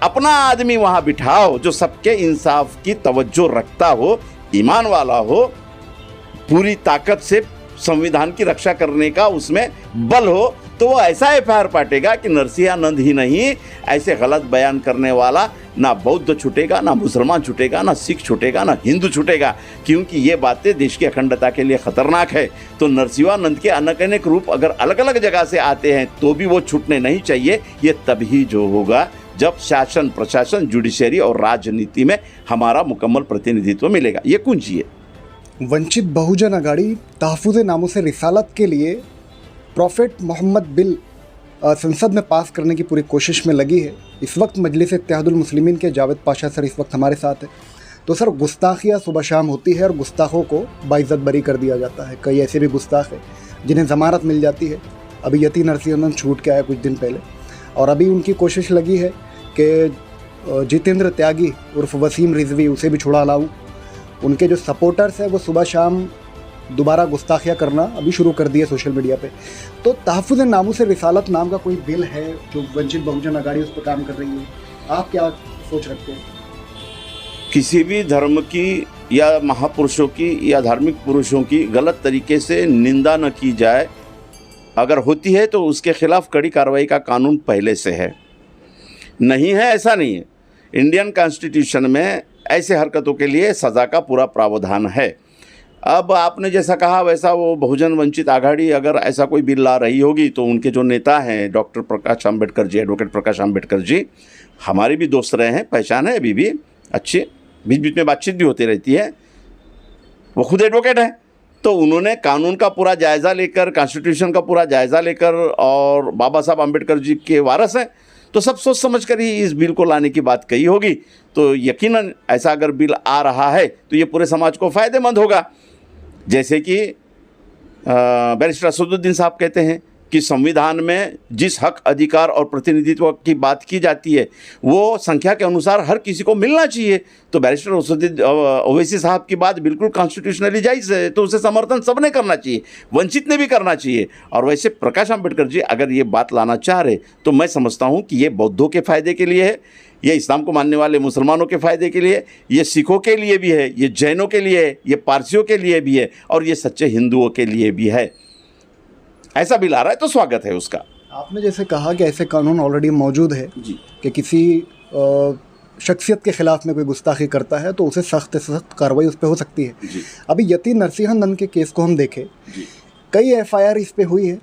अपना आदमी वहाँ बिठाओ जो सबके इंसाफ की तवज्जो रखता हो, ईमान वाला हो, पूरी ताकत से संविधान की रक्षा करने का उसमें बल हो, तो वो ऐसा एफआईआर पाटेगा कि नरसिंहानंद ही नहीं, ऐसे गलत बयान करने वाला ना बौद्ध छूटेगा, ना मुसलमान छूटेगा, ना सिख छूटेगा, ना हिंदू छूटेगा, क्योंकि ये बातें देश की अखंडता के लिए खतरनाक है। तो नरसिंहानंद के अनेक रूप अगर अलग अलग जगह से आते हैं तो भी वो छूटने नहीं चाहिए। ये तभी जो होगा जब शासन, प्रशासन, जुडिशरी और राजनीति में हमारा मुकम्मल प्रतिनिधित्व मिलेगा। ये कुंजी है। वंचित बहुजन अघाड़ी तहफ़्फ़ुज़ नामूस रिसालत के लिए प्रॉफेट मोहम्मद बिल संसद में पास करने की पूरी कोशिश में लगी है। इस वक्त मजलिस इत्तेहादुल मुस्लिमीन के जावेद पाशा सर इस वक्त हमारे साथ है। तो सर, गुस्ताखियाँ सुबह शाम होती है और गुस्ताखों को बाइज़्ज़त बरी कर दिया जाता है। कई ऐसे भी गुस्ताख हैं जिन्हें ज़मानत मिल जाती है। अभी यति नरसिंहानंद छूट के आया कुछ दिन पहले, और अभी उनकी कोशिश लगी है कि जितेंद्र त्यागी उर्फ वसीम रिजवी, उसे भी छुड़ा लाऊं। उनके जो सपोर्टर्स हैं वो सुबह शाम दोबारा गुस्ताखियाँ करना अभी शुरू कर दिए सोशल मीडिया पे। तो तहफ़्फ़ुज़ नामूस रिसालत नाम का कोई बिल है जो वंचित बहुजन अघाड़ी उस पर काम कर रही है, आप क्या सोच रखते हैं? किसी भी धर्म की या महापुरुषों की या धार्मिक पुरुषों की गलत तरीके से निंदा न की जाए। अगर होती है तो उसके खिलाफ कड़ी कार्रवाई का कानून पहले से है। नहीं है ऐसा नहीं है। इंडियन कॉन्स्टिट्यूशन में ऐसे हरकतों के लिए सज़ा का पूरा प्रावधान है। अब आपने जैसा कहा वैसा वो बहुजन वंचित आघाड़ी अगर ऐसा कोई बिल ला रही होगी तो उनके जो नेता हैं डॉक्टर प्रकाश अम्बेडकर जी, एडवोकेट प्रकाश अम्बेडकर जी, हमारे भी दोस्त रहे हैं, पहचान है अभी भी अच्छी, बीच बीच में बातचीत भी होती रहती है। वो खुद एडवोकेट हैं, तो उन्होंने कानून का पूरा जायज़ा लेकर, कॉन्स्टिट्यूशन का पूरा जायज़ा लेकर, और बाबा साहब अम्बेडकर जी के वारस हैं, तो सब सोच समझ कर ही इस बिल को लाने की बात कही होगी। तो यकीनन ऐसा अगर बिल आ रहा है तो ये पूरे समाज को फ़ायदेमंद होगा। जैसे कि बैरिस्टर असदुद्दीन साहब कहते हैं कि संविधान में जिस हक, अधिकार और प्रतिनिधित्व की बात की जाती है वो संख्या के अनुसार हर किसी को मिलना चाहिए। तो बैरिस्टर असदुद्दीन ओवैसी साहब की बात बिल्कुल कॉन्स्टिट्यूशनली जायज़ है, तो उसे समर्थन सबने करना चाहिए, वंचित ने भी करना चाहिए। और वैसे प्रकाश अम्बेडकर जी अगर ये बात लाना चाह रहे तो मैं समझता हूँ कि ये बौद्धों के फ़ायदे के लिए है, ये इस्लाम को मानने वाले मुसलमानों के फ़ायदे के लिए, ये सिखों के लिए भी है, ये जैनों के लिए है, ये पारसियों के लिए भी है, और ये सच्चे हिंदुओं के लिए भी है। ऐसा बिल आ रहा है तो स्वागत है उसका। आपने जैसे कहा कि ऐसे कानून ऑलरेडी मौजूद है जी, कि किसी शख्सियत के ख़िलाफ़ में कोई गुस्ताखी करता है तो उसे सख्त से सख्त कार्रवाई उस पर हो सकती है। जी, अभी यति नरसिंहानंद के केस को हम देखें, जी, कई एफआईआर इस पे हुई है,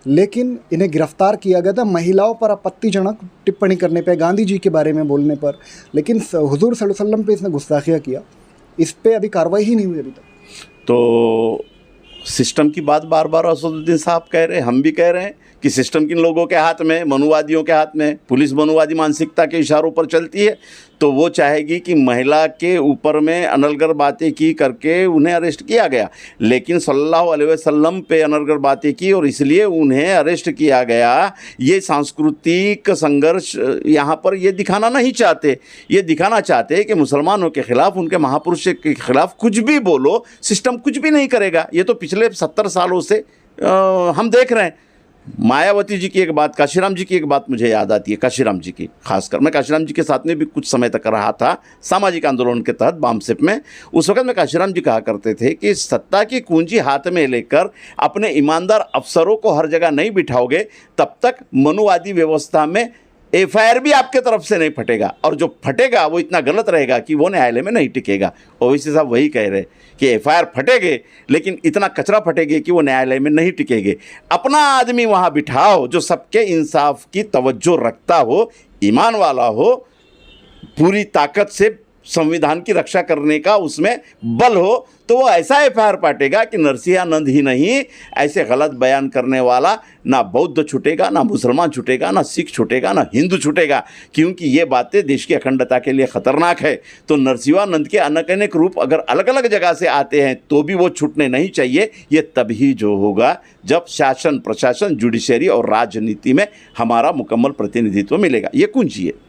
लेकिन इन्हें गिरफ्तार किया गया था महिलाओं पर आपत्तिजनक टिप्पणी करने पे, गांधी जी के बारे में बोलने पर, लेकिन हुजूर सल्लल्लाहु अलैहि वसल्लम पे इसने गुस्ताखिया किया, इस पे अभी कार्रवाई ही नहीं हुई अभी तक। तो सिस्टम की बात बार बार असदुद्दीन साहब कह रहे हैं, हम भी कह रहे हैं कि सिस्टम किन लोगों के हाथ में, मनुवादियों के हाथ में, पुलिस मनुवादी मानसिकता के इशारों पर चलती है। तो वो चाहेगी कि महिला के ऊपर में अनर्गल बातें की करके उन्हें अरेस्ट किया गया, लेकिन सल्लल्लाहु अलैहि वसल्लम पे अनर्गल बातें की और इसलिए उन्हें अरेस्ट किया गया। ये सांस्कृतिक संघर्ष यहाँ पर ये दिखाना नहीं चाहते। ये दिखाना चाहते हैं कि मुसलमानों के ख़िलाफ़, उनके महापुरुष के ख़िलाफ़ कुछ भी बोलो, सिस्टम कुछ भी नहीं करेगा। ये तो पिछले 70 सालों से हम देख रहे हैं। मायावती जी की एक बात, काशीराम जी की एक बात मुझे याद आती है, काशीराम जी की खासकर। मैं काशीराम जी के साथ में भी कुछ समय तक रहा था सामाजिक आंदोलन के तहत बामसेप में। उस वक्त में काशीराम जी कहा करते थे कि सत्ता की कुंजी हाथ में लेकर अपने ईमानदार अफसरों को हर जगह नहीं बिठाओगे तब तक मनुवादी व्यवस्था में एफआईआर भी आपके तरफ से नहीं फटेगा, और जो फटेगा वो इतना गलत रहेगा कि वो न्यायालय में नहीं टिकेगा। ओवैसी साहब वही कह रहे कि एफआईआर फटेगे लेकिन इतना कचरा फटेगे कि वो न्यायालय में नहीं टिकेगे। अपना आदमी वहाँ बिठाओ जो सबके इंसाफ की तवज्जो रखता हो, ईमान वाला हो, पूरी ताकत से संविधान की रक्षा करने का उसमें बल हो, तो वो ऐसा एफआईआर पाटेगा कि नरसिंहानंद ही नहीं, ऐसे गलत बयान करने वाला ना बौद्ध छूटेगा, ना मुसलमान छूटेगा, ना सिख छूटेगा, ना हिंदू छूटेगा, क्योंकि ये बातें देश की अखंडता के लिए खतरनाक है। तो नरसिंहानंद के अनेक रूप अगर अलग अलग जगह से आते हैं तो भी वो छूटने नहीं चाहिए। ये तभी जो होगा जब शासन, प्रशासन, जुडिशरी और राजनीति में हमारा मुकम्मल प्रतिनिधित्व मिलेगा। ये कुंजी है।